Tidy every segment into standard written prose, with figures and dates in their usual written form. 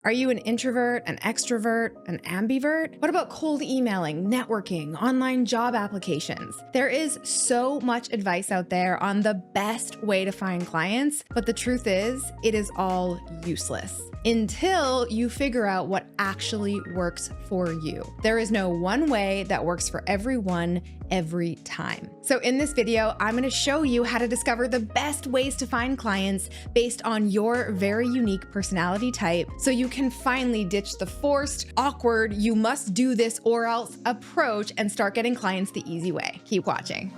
Are you an introvert, an extrovert, an ambivert? What about cold emailing, networking, online job applications? There is so much advice out there on the best way to find clients, but the truth is, it is all useless until you figure out what actually works for you. There is no one way that works for everyone every time. So in this video, I'm going to show you how to discover the best ways to find clients based on your very unique personality type, so you can finally ditch the forced, awkward, you must do this or else approach and start getting clients the easy way. Keep watching.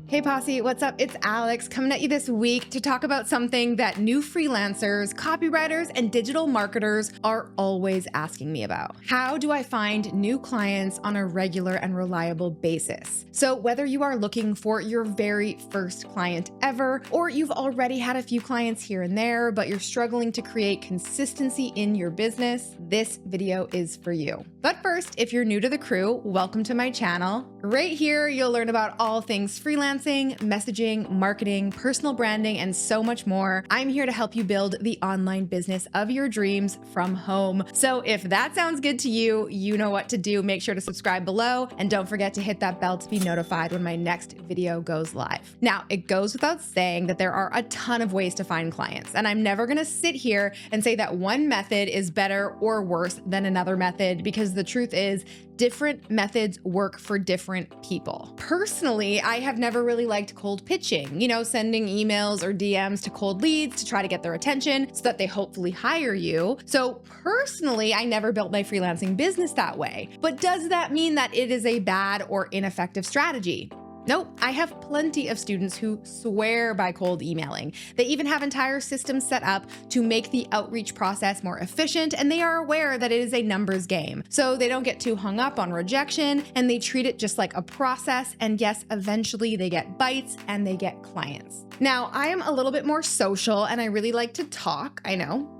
Hey Posse, what's up? It's Alex coming at you this week to talk about something that new freelancers, copywriters, and digital marketers are always asking me about. How do I find new clients on a regular and reliable basis? So whether you are looking for your very first client ever, or you've already had a few clients here and there, but you're struggling to create consistency in your business, this video is for you. But first, if you're new to the crew, welcome to my channel. Right here, you'll learn about all things freelancing, messaging, marketing, personal branding, and so much more. I'm here to help you build the online business of your dreams from home. So if that sounds good to you, you know what to do. Make sure to subscribe below and don't forget to hit that bell to be notified when my next video goes live. Now, it goes without saying that there are a ton of ways to find clients, and I'm never gonna sit here and say that one method is better or worse than another method, because the truth is, different methods work for different people. Personally, I have never really liked cold pitching, sending emails or DMs to cold leads to try to get their attention so that they hopefully hire you. So personally, I never built my freelancing business that way. But does that mean that it is a bad or ineffective strategy? Nope, I have plenty of students who swear by cold emailing. They even have entire systems set up to make the outreach process more efficient, and they are aware that it is a numbers game. So they don't get too hung up on rejection, and they treat it just like a process, and yes, eventually they get bites and they get clients. Now, I am a little bit more social and I really like to talk, I know.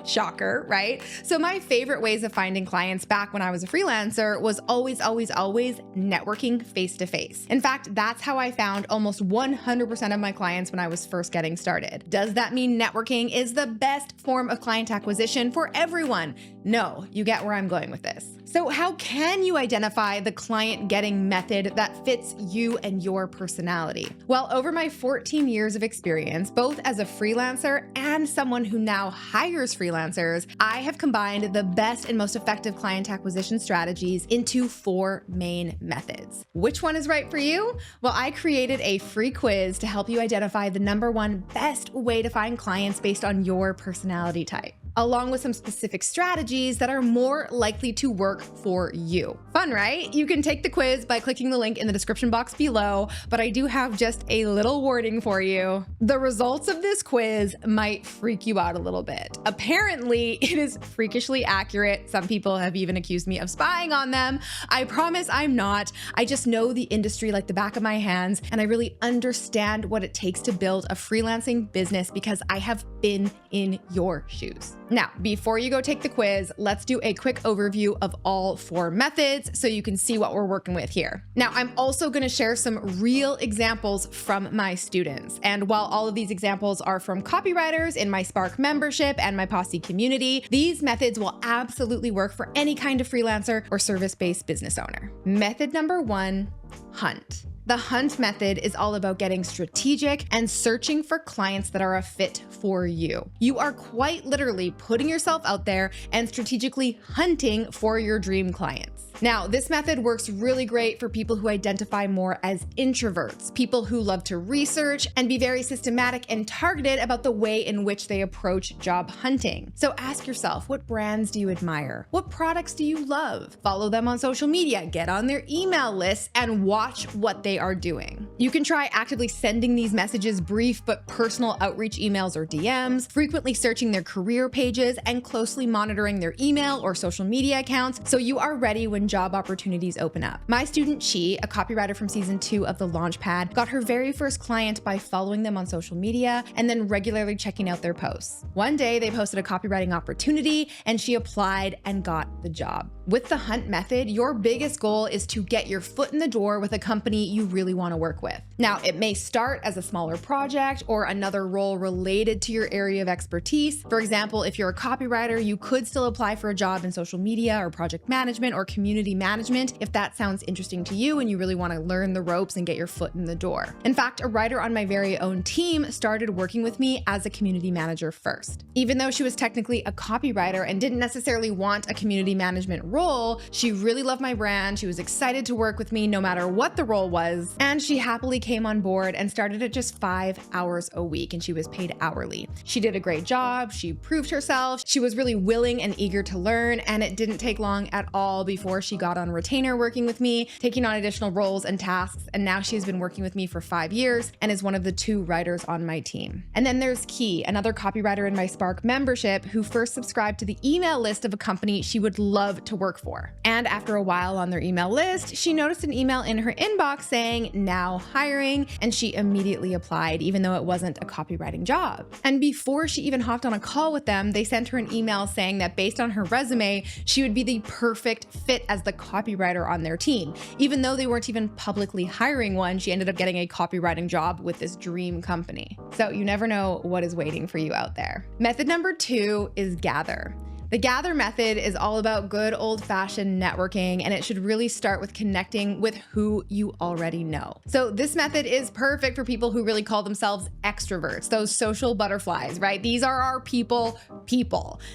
Shocker, right? So my favorite ways of finding clients back when I was a freelancer was always networking face-to-face. In fact, that's how I found almost 100% of my clients when I was first getting started. Does that mean networking is the best form of client acquisition for everyone? No, you get where I'm going with this. So how can you identify the client getting method that fits you and your personality? Well, over my 14 years of experience, both as a freelancer and someone who now hires freelancers, I have combined the best and most effective client acquisition strategies into 4 main methods. Which one is right for you? Well, I created a free quiz to help you identify the #1 best way to find clients based on your personality type, along with some specific strategies that are more likely to work for you. Fun, right? You can take the quiz by clicking the link in the description box below, but I do have just a little warning for you. The results of this quiz might freak you out a little bit. Apparently, it is freakishly accurate. Some people have even accused me of spying on them. I promise I'm not. I just know the industry like the back of my hands, and I really understand what it takes to build a freelancing business because I have been in your shoes. Now, before you go take the quiz, let's do a quick overview of all 4 methods so you can see what we're working with here. Now, I'm also going to share some real examples from my students. And while all of these examples are from copywriters in my Spark membership and my Posse community, these methods will absolutely work for any kind of freelancer or service-based business owner. Method #1, hunt. The hunt method is all about getting strategic and searching for clients that are a fit for you. You are quite literally putting yourself out there and strategically hunting for your dream clients. Now, this method works really great for people who identify more as introverts, people who love to research and be very systematic and targeted about the way in which they approach job hunting. So ask yourself, what brands do you admire? What products do you love? Follow them on social media, get on their email lists, and watch what they are doing. You can try actively sending these messages brief but personal outreach emails or DMs, frequently searching their career pages, and closely monitoring their email or social media accounts so you are ready when job opportunities open up. My student Chi, a copywriter from season 2 of the Launchpad, got her very first client by following them on social media and then regularly checking out their posts. One day they posted a copywriting opportunity and she applied and got the job. With the hunt method, your biggest goal is to get your foot in the door with a company you really want to work with. Now, it may start as a smaller project or another role related to your area of expertise. For example, if you're a copywriter, you could still apply for a job in social media or project management or community management if that sounds interesting to you and you really want to learn the ropes and get your foot in the door. In fact, a writer on my very own team started working with me as a community manager first. Even though she was technically a copywriter and didn't necessarily want a community management role, she really loved my brand. She was excited to work with me no matter what the role was, and she happily came on board and started at just 5 hours a week, and she was paid hourly. She did a great job. She proved herself. She was really willing and eager to learn, and it didn't take long at all before she got on retainer working with me, taking on additional roles and tasks, and now she's been working with me for 5 years and is one of the 2 writers on my team. And then there's Key, another copywriter in my Spark membership who first subscribed to the email list of a company she would love to work for. And after a while on their email list, she noticed an email in her inbox saying, "Now hiring," and she immediately applied, even though it wasn't a copywriting job. And before she even hopped on a call with them, they sent her an email saying that based on her resume, she would be the perfect fit as the copywriter on their team. Even though they weren't even publicly hiring one, she ended up getting a copywriting job with this dream company. So you never know what is waiting for you out there. Method number 2 is gather. The gather method is all about good old-fashioned networking, and it should really start with connecting with who you already know. So this method is perfect for people who really call themselves extroverts, those social butterflies, right? These are our people.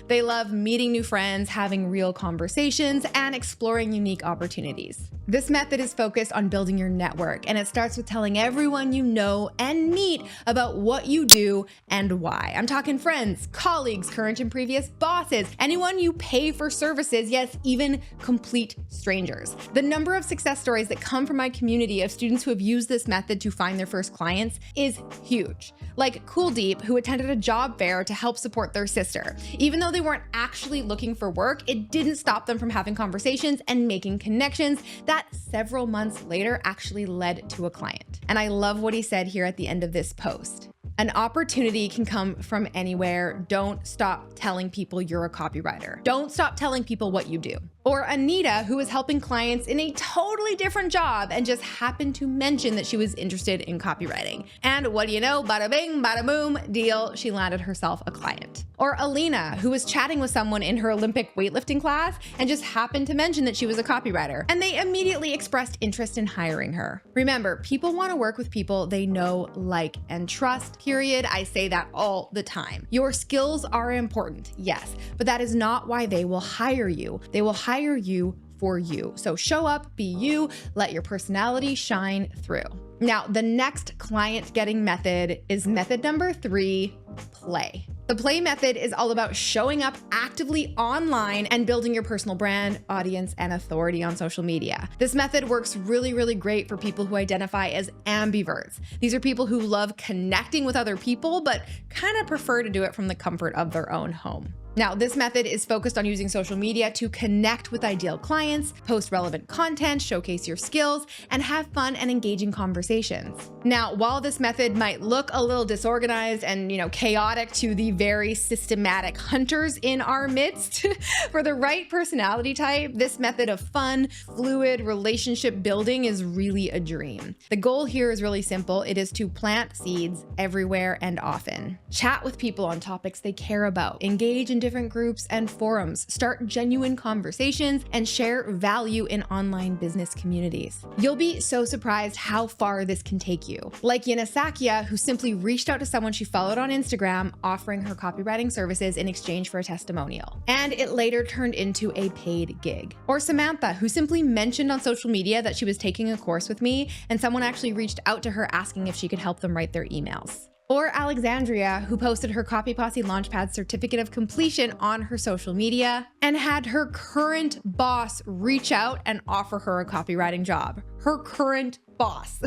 They love meeting new friends, having real conversations, and exploring unique opportunities. This method is focused on building your network, and it starts with telling everyone you know and meet about what you do and why. I'm talking friends, colleagues, current and previous bosses, anyone you pay for services, yes, even complete strangers. The number of success stories that come from my community of students who have used this method to find their first clients is huge. Like Cool Deep, who attended a job fair to help support their sister. Even though they weren't actually looking for work, it didn't stop them from having conversations and making connections that several months later actually led to a client. And I love what he said here at the end of this post. An opportunity can come from anywhere. Don't stop telling people you're a copywriter. Don't stop telling people what you do. Or Anita, who was helping clients in a totally different job and just happened to mention that she was interested in copywriting. And what do you know? Bada bing, bada boom, deal. She landed herself a client. Or Alina, who was chatting with someone in her Olympic weightlifting class and just happened to mention that she was a copywriter. And they immediately expressed interest in hiring her. Remember, people want to work with people they know, like, and trust, period. I say that all the time. Your skills are important, yes, but that is not why they will hire you. They will hire you for you. So show up, be you, let your personality shine through. Now, the next client getting method is method number 3, play. The play method is all about showing up actively online and building your personal brand, audience, and authority on social media. This method works really great for people who identify as ambiverts. These are people who love connecting with other people, but kind of prefer to do it from the comfort of their own home. Now, this method is focused on using social media to connect with ideal clients, post relevant content, showcase your skills, and have fun and engaging conversations. Now, while this method might look a little disorganized and, chaotic to the very systematic hunters in our midst, for the right personality type, this method of fun, fluid relationship building is really a dream. The goal here is really simple. It is to plant seeds everywhere and often. Chat with people on topics they care about, engage in different groups and forums, start genuine conversations, and share value in online business communities. You'll be so surprised how far this can take you. Like Yanasakia, who simply reached out to someone she followed on Instagram, offering her copywriting services in exchange for a testimonial. And it later turned into a paid gig. Or Samantha, who simply mentioned on social media that she was taking a course with me, and someone actually reached out to her asking if she could help them write their emails. Or Alexandria, who posted her Copy Posse Launchpad certificate of completion on her social media and had her current boss reach out and offer her a copywriting job. Her current boss.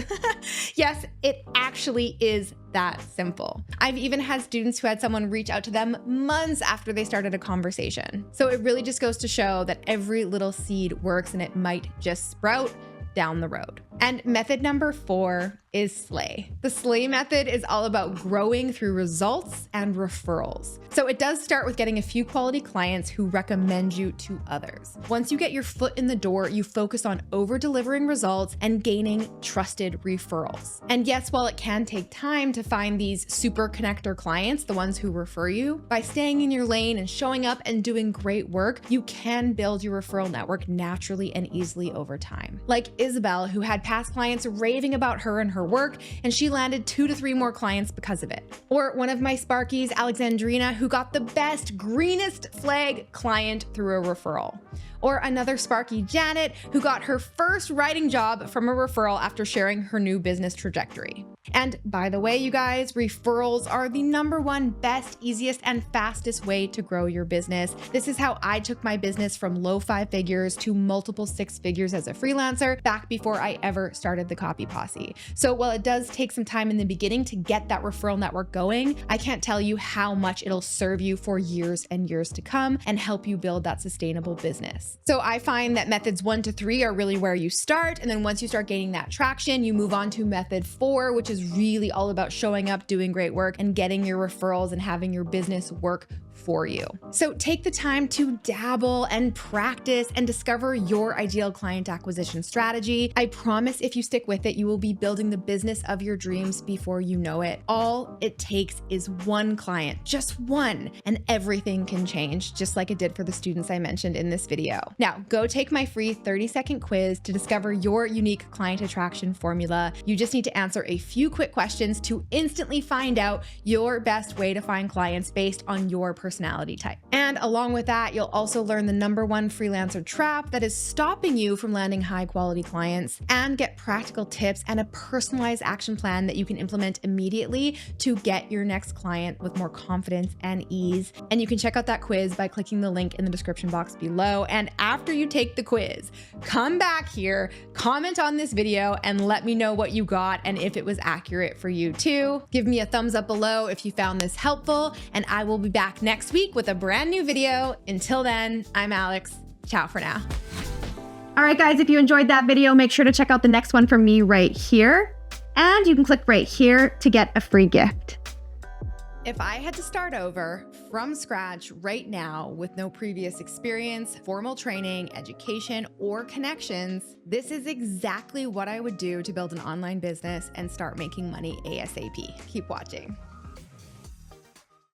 Yes, it actually is that simple. I've even had students who had someone reach out to them months after they started a conversation. So it really just goes to show that every little seed works and it might just sprout down the road. And method number 4 is SLAY. The SLAY method is all about growing through results and referrals. So it does start with getting a few quality clients who recommend you to others. Once you get your foot in the door, you focus on over-delivering results and gaining trusted referrals. And yes, while it can take time to find these super connector clients, the ones who refer you, by staying in your lane and showing up and doing great work, you can build your referral network naturally and easily over time. Like Isabel, who had past clients raving about her and her work, and she landed 2 to 3 more clients because of it. Or one of my Sparkies, Alexandrina, who got the best, greenest flag client through a referral. Or another Sparky, Janet, who got her first writing job from a referral after sharing her new business trajectory. And by the way, you guys, referrals are the #1 best, easiest, and fastest way to grow your business. This is how I took my business from low 5 figures to multiple 6 figures as a freelancer back before I ever started the Copy Posse. So while it does take some time in the beginning to get that referral network going, I can't tell you how much it'll serve you for years and years to come and help you build that sustainable business. So I find that methods 1 to 3 are really where you start. And then once you start gaining that traction, you move on to method 4, which is really all about showing up, doing great work, and getting your referrals and having your business work for you. So take the time to dabble and practice and discover your ideal client acquisition strategy. I promise if you stick with it, you will be building the business of your dreams before you know it. All it takes is one client, just one, and everything can change, just like it did for the students I mentioned in this video. Now, go take my free 30-second quiz to discover your unique client attraction formula. You just need to answer a few quick questions to instantly find out your best way to find clients based on your personality type. And along with that, you'll also learn the #1 freelancer trap that is stopping you from landing high quality clients, and get practical tips and a personalized action plan that you can implement immediately to get your next client with more confidence and ease. And you can check out that quiz by clicking the link in the description box below. And after you take the quiz, come back here, comment on this video, and let me know what you got and if it was accurate for you too. Give me a thumbs up below if you found this helpful, and I will be back next week with a brand new video. Until then, I'm Alex. Ciao for now. All right, guys, if you enjoyed that video, make sure to check out the next one from me right here. And you can click right here to get a free gift. If I had to start over from scratch right now with no previous experience, formal training, education, or connections, this is exactly what I would do to build an online business and start making money ASAP. Keep watching.